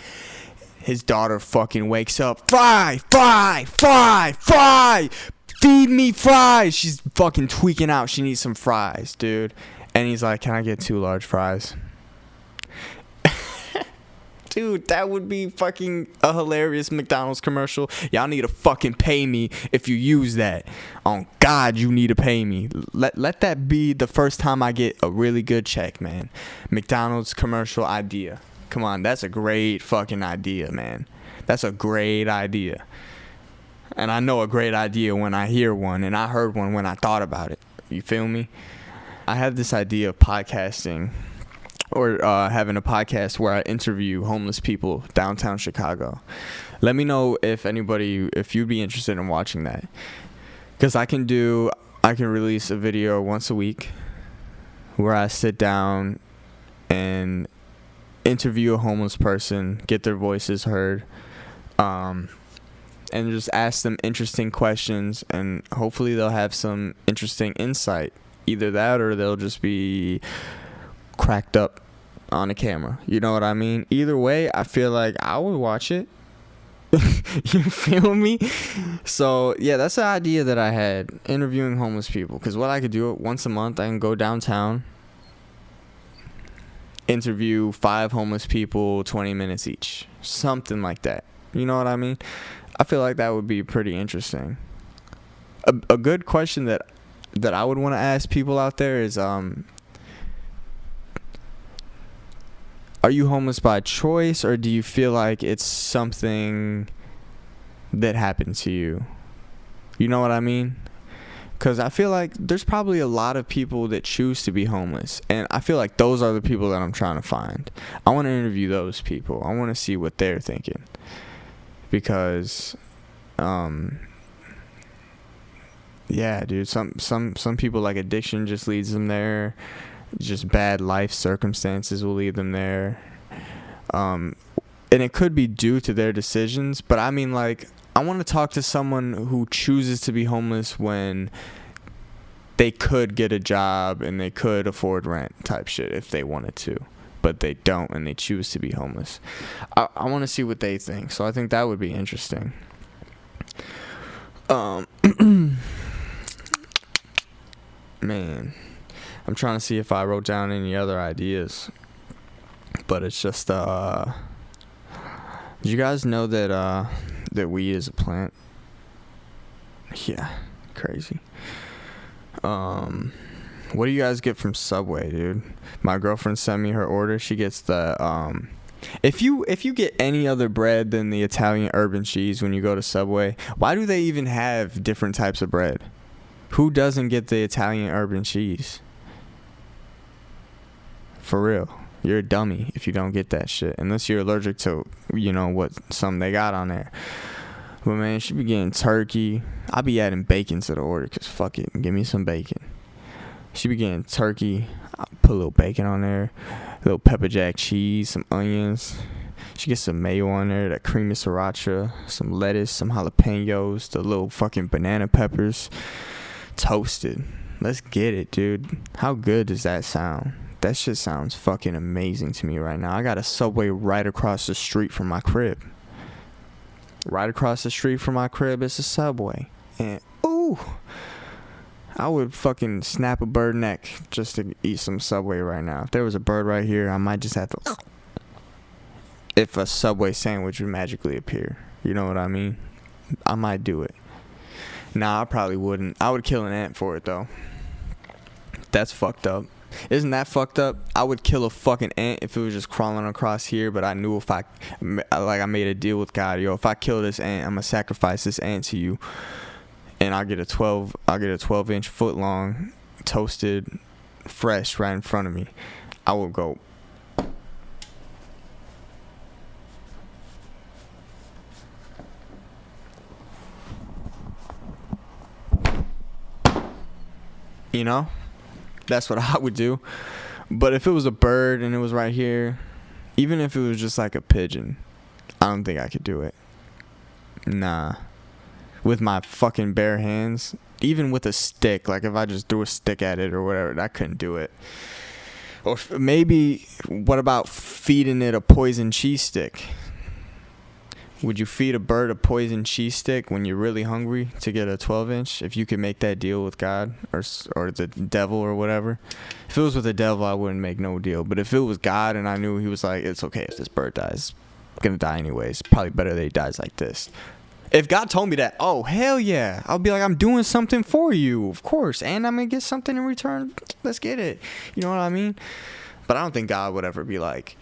His daughter fucking wakes up. Fry! Feed me fries! She's fucking tweaking out. She needs some fries, dude. And he's like, can I get 2 large fries? Dude, that would be fucking a hilarious McDonald's commercial. Y'all need to fucking pay me if you use that. On God, you need to pay me. Let that be the first time I get a really good check, man. McDonald's commercial idea. Come on, that's a great fucking idea, man. That's a great idea. And I know a great idea when I hear one, and I heard one when I thought about it. You feel me? I had this idea of podcasting, or having a podcast where I interview homeless people downtown Chicago. Let me know if you'd be interested in watching that. Because I can release a video once a week where I sit down and interview a homeless person, get their voices heard, and just ask them interesting questions, and hopefully they'll have some interesting insight. Either that, or they'll just be cracked up on a camera. You know what I mean? Either way, I feel like I would watch it. You feel me? So yeah, that's the idea that I had, interviewing homeless people. Because what I could do, once a month, I can go downtown, interview 5 homeless people, 20 minutes each, something like that. You know what I mean? I feel like that would be pretty interesting. A good question that I would want to ask people out there is, are you homeless by choice, or do you feel like it's something that happened to you? You know what I mean? Because I feel like there's probably a lot of people that choose to be homeless, and I feel like those are the people that I'm trying to find. I want to interview those people. I want to see what they're thinking, because yeah, dude, some people, like, addiction just leads them there. Just bad life circumstances will lead them there. And it could be due to their decisions, but I mean, like, I want to talk to someone who chooses to be homeless when they could get a job and they could afford rent type shit if they wanted to, but they don't, and they choose to be homeless. I want to see what they think, so I think that would be interesting. Man, I'm trying to see if I wrote down any other ideas, but it's just, did you guys know that weed is a plant? Yeah, crazy. What do you guys get from Subway, dude? My girlfriend sent me her order. She gets the If you get any other bread than the Italian urban cheese when you go to Subway, why do they even have different types of bread? Who doesn't get the Italian urban cheese? For real. You're a dummy if you don't get that shit. Unless you're allergic to, what some they got on there. But man, she be getting turkey. I be adding bacon to the order because fuck it. Give me some bacon. She be getting turkey. I'll put a little bacon on there. A little pepper jack cheese. Some onions. She gets some mayo on there. That creamy sriracha. Some lettuce. Some jalapenos. The little fucking banana peppers. Toasted. Let's get it, dude. How good does that sound? That shit sounds fucking amazing to me right now. I got a Subway right across the street from my crib. Right across the street from my crib is a Subway. And, ooh, I would fucking snap a bird neck just to eat some Subway right now. If there was a bird right here, I might just have to... If a Subway sandwich would magically appear. You know what I mean? I might do it. Nah, I probably wouldn't. I would kill an ant for it, though. That's fucked up. Isn't that fucked up? I would kill a fucking ant if it was just crawling across here, but I knew if I made a deal with God, if I kill this ant, I'm gonna sacrifice this ant to you, and I'll get a 12-inch foot long, toasted, fresh right in front of me. I will go. That's what I would do. But if it was a bird and it was right here, even if it was just like a pigeon, I don't think I could do it. Nah. With my fucking bare hands, even with a stick, like if I just threw a stick at it or whatever, I couldn't do it. Or maybe, what about feeding it a poison cheese stick? Would you feed a bird a poison cheese stick when you're really hungry to get a 12-inch? If you could make that deal with God or the devil or whatever. If it was with the devil, I wouldn't make no deal. But if it was God and I knew he was like, it's okay if this bird dies. It's going to die anyways. Probably better that he dies like this. If God told me that, oh, hell yeah. I'll be like, I'm doing something for you, of course. And I'm going to get something in return. Let's get it. You know what I mean? But I don't think God would ever be like,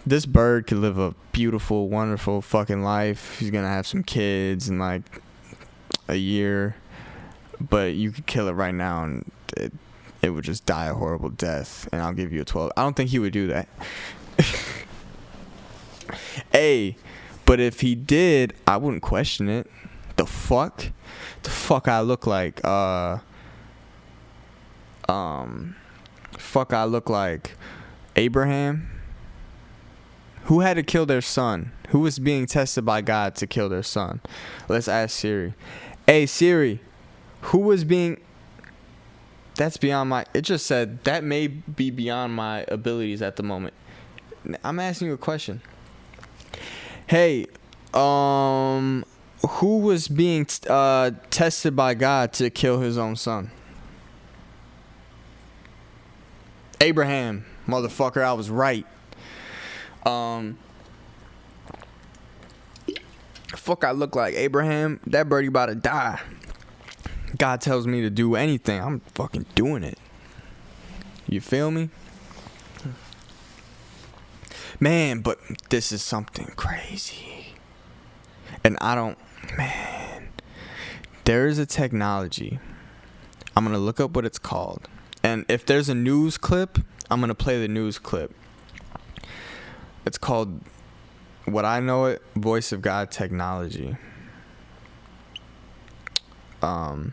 this bird could live a beautiful, wonderful fucking life. He's gonna have some kids in like a year, but you could kill it right now and it would just die a horrible death, and I'll give you a 12. I don't think he would do that. Hey, but if he did, I wouldn't question it. The fuck I look like? Fuck I look like Abraham? Who had to kill their son? Who was being tested by God to kill their son? Let's ask Siri. Hey, Siri, who was being... That's beyond my... It just said that may be beyond my abilities at the moment. I'm asking you a question. Hey, who was being tested by God to kill his own son? Abraham, motherfucker, I was right. Fuck I look like Abraham. That birdie about to die. God tells me to do anything, I'm fucking doing it. You feel me? Man, but this is something crazy. And man, there is a technology. I'm gonna look up what it's called. And if there's a news clip, I'm gonna play the news clip. It's called, what I know it, Voice of God technology. Let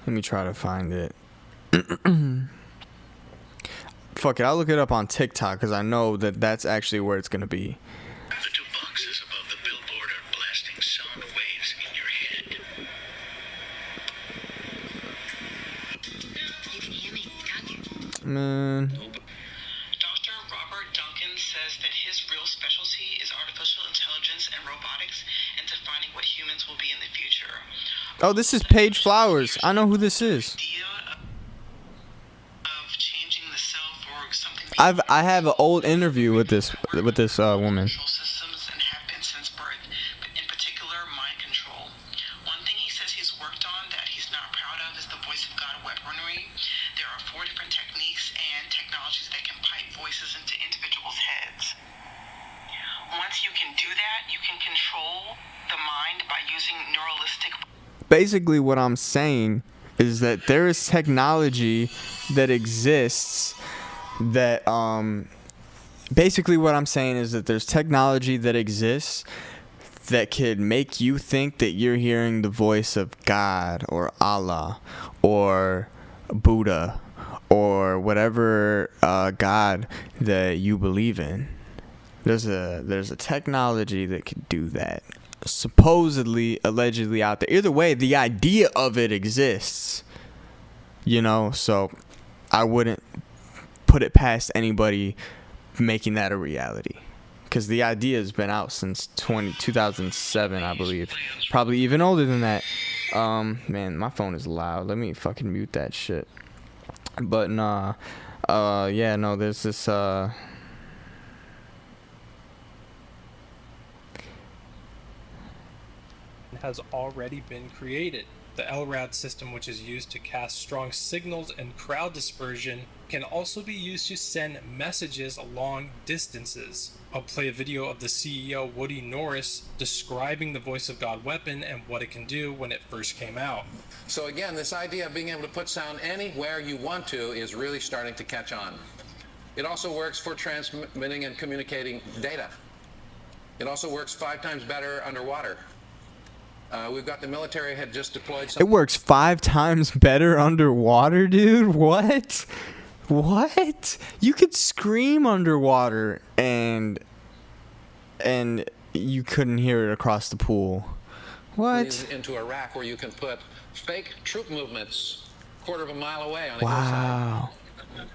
me try to find it. Fuck it, I'll look it up on TikTok because I know that that's actually where it's gonna be. The two boxes above the billboard are blasting sound waves in your head. You can hear me, can't you? Man. Dr. Robert Duncan says that his real specialty is artificial intelligence and robotics and defining what humans will be in the future. Oh, this is Paige Flowers. I know who this is. I have an old interview with this woman. Systems and have been since birth, but in particular mind control. One thing he says he's worked on that he's not proud of is the voice of God weaponry. once you can do that, you can control the mind by using neuralistic. Basically, what I'm saying is that there is technology that exists that basically what I'm saying is that there's technology that exists that could make you think that you're hearing the voice of God or Allah or Buddha or whatever God that you believe in. There's a technology that could do that. Supposedly, allegedly out there. Either way, the idea of it exists. You know, so I wouldn't put it past anybody making that a reality. Because the idea has been out since 2007, I believe. Probably even older than that. Man, my phone is loud. Let me fucking mute that shit. But nah. Yeah, no, there's this, has already been created. The LRAD system, which is used to cast strong signals and crowd dispersion, can also be used to send messages long distances. I'll play a video of the CEO Woody Norris describing the Voice of God weapon and what it can do when it first came out. So again, this idea of being able to put sound anywhere you want to is really starting to catch on. It also works for transmitting and communicating data. It also works 5 times better underwater. We've got the military had just deployed some. It works 5 times better underwater, dude. What? You could scream underwater and you couldn't hear it across the pool. What? Into Iraq, where you can put fake troop movements quarter of a mile away on the wow. hillside.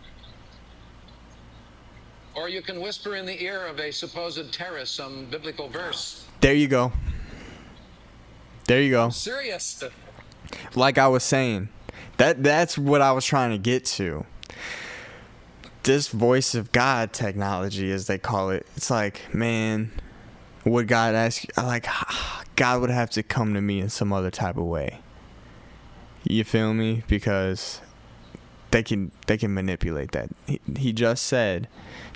Or you can whisper in the ear of a supposed terrorist some biblical verse. There you go. Serious. Like I was saying, that's what I was trying to get to. This voice of God technology, as they call it, it's like, man, would God ask you? Like, God would have to come to me in some other type of way. You feel me? Because they can manipulate that. He just said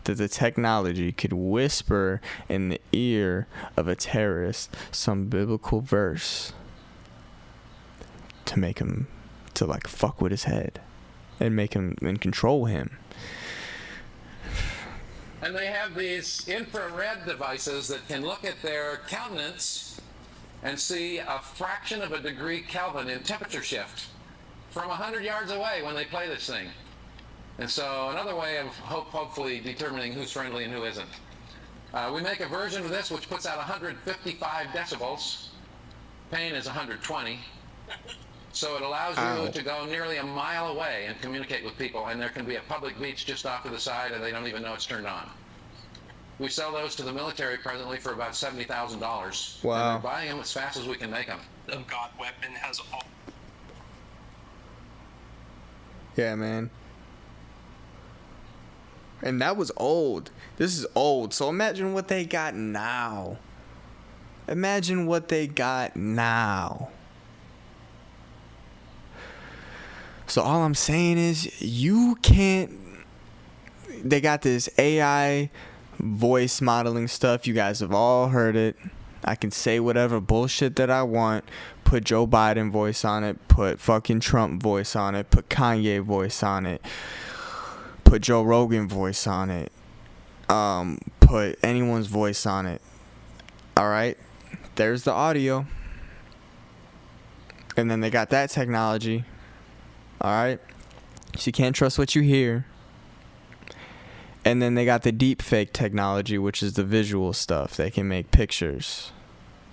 that the technology could whisper in the ear of a terrorist some biblical verse to make him to like fuck with his head and make him and control him. And they have these infrared devices that can look at their countenance and see a fraction of a degree Kelvin in temperature shift from 100 yards away when they play this thing. And so another way of hopefully determining who's friendly and who isn't. We make a version of this which puts out 155 decibels. Pain is 120. So it allows you to go nearly a mile away and communicate with people, and there can be a public beach just off to the side and they don't even know it's turned on. We sell those to the military presently for about $70,000. Wow. And we're buying them as fast as we can make them. The God weapon has all. Yeah, man. And that was old. This is old. So imagine what they got now. So all I'm saying is you can't. They got this AI voice modeling stuff. You guys have all heard it. I can say whatever bullshit that I want. Put Joe Biden voice on it. Put fucking Trump voice on it. Put Kanye voice on it. Put Joe Rogan voice on it. Put anyone's voice on it. Alright? There's the audio. And then they got that technology. Alright? So you can't trust what you hear. And then they got the deep fake technology, which is the visual stuff. They can make pictures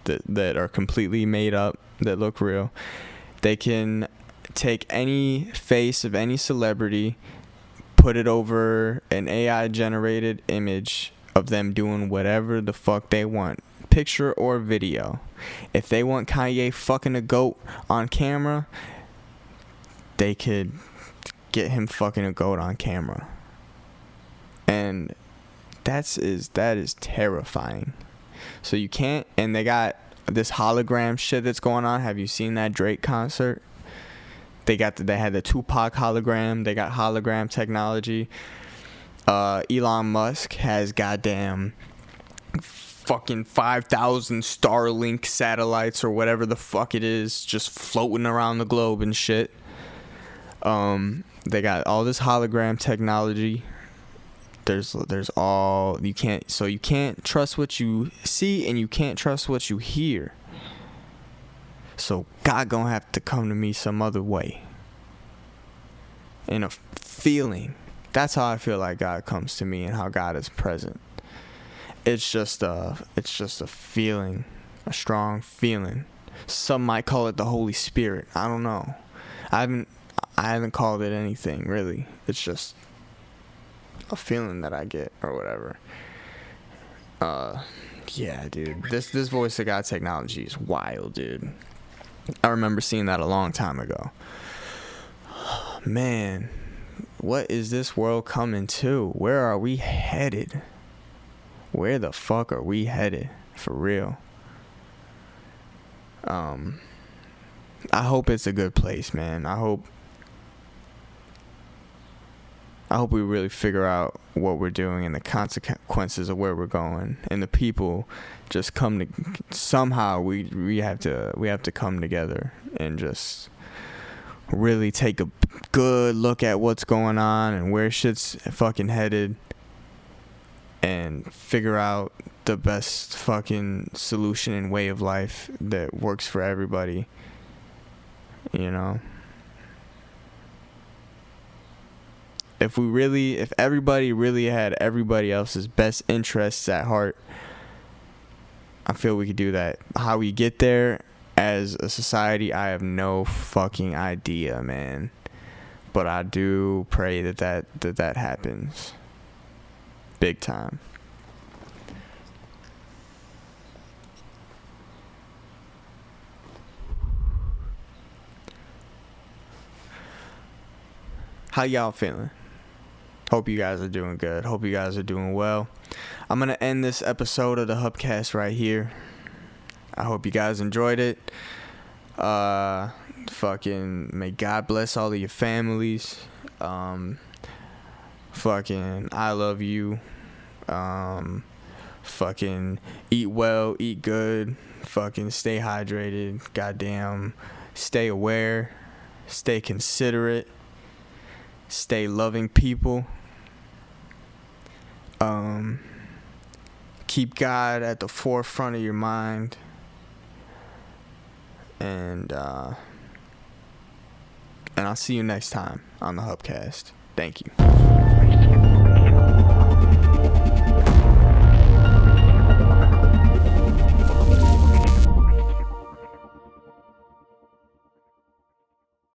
that are completely made up, that look real. They can take any face of any celebrity, put it over an AI generated image of them doing whatever the fuck they want, picture or video. If they want Kanye fucking a goat on camera, they could get him fucking a goat on camera. And that is terrifying. So you can't, and they got this hologram shit that's going on. Have you seen that Drake concert? They had the Tupac hologram. They got hologram technology. Elon Musk has goddamn fucking 5,000 Starlink satellites or whatever the fuck it is just floating around the globe and shit. They got all this hologram technology. There's all you can't trust what you see, and you can't trust what you hear. So God gonna have to come to me some other way. In a feeling. That's how I feel like God comes to me and how God is present. It's just a feeling, a strong feeling. Some might call it the Holy Spirit. I don't know. I haven't called it anything really. It's just a feeling that I get or whatever. Yeah, dude. This voice of God technology is wild, dude. I remember seeing that a long time ago. Man, what is this world coming to? Where are we headed? Where the fuck are we headed? For real. I hope it's a good place, man. I hope we really figure out what we're doing and the consequences of where we're going, and the people just come to somehow we have to come together and just really take a good look at what's going on and where shit's fucking headed, and figure out the best fucking solution and way of life that works for everybody, you know. If everybody really had everybody else's best interests at heart, I feel we could do that. How we get there as a society, I have no fucking idea, man. But I do pray that happens. Big time. How y'all feeling? Hope you guys are doing good. Hope you guys are doing well. I'm going to end this episode of the Hubkast right here. I hope you guys enjoyed it. Fucking may God bless all of your families. Fucking I love you. Fucking eat well, eat good. Fucking stay hydrated. Goddamn. Stay aware. Stay considerate. Stay loving people. Keep God at the forefront of your mind. And I'll see you next time on the Hubcast. Thank you.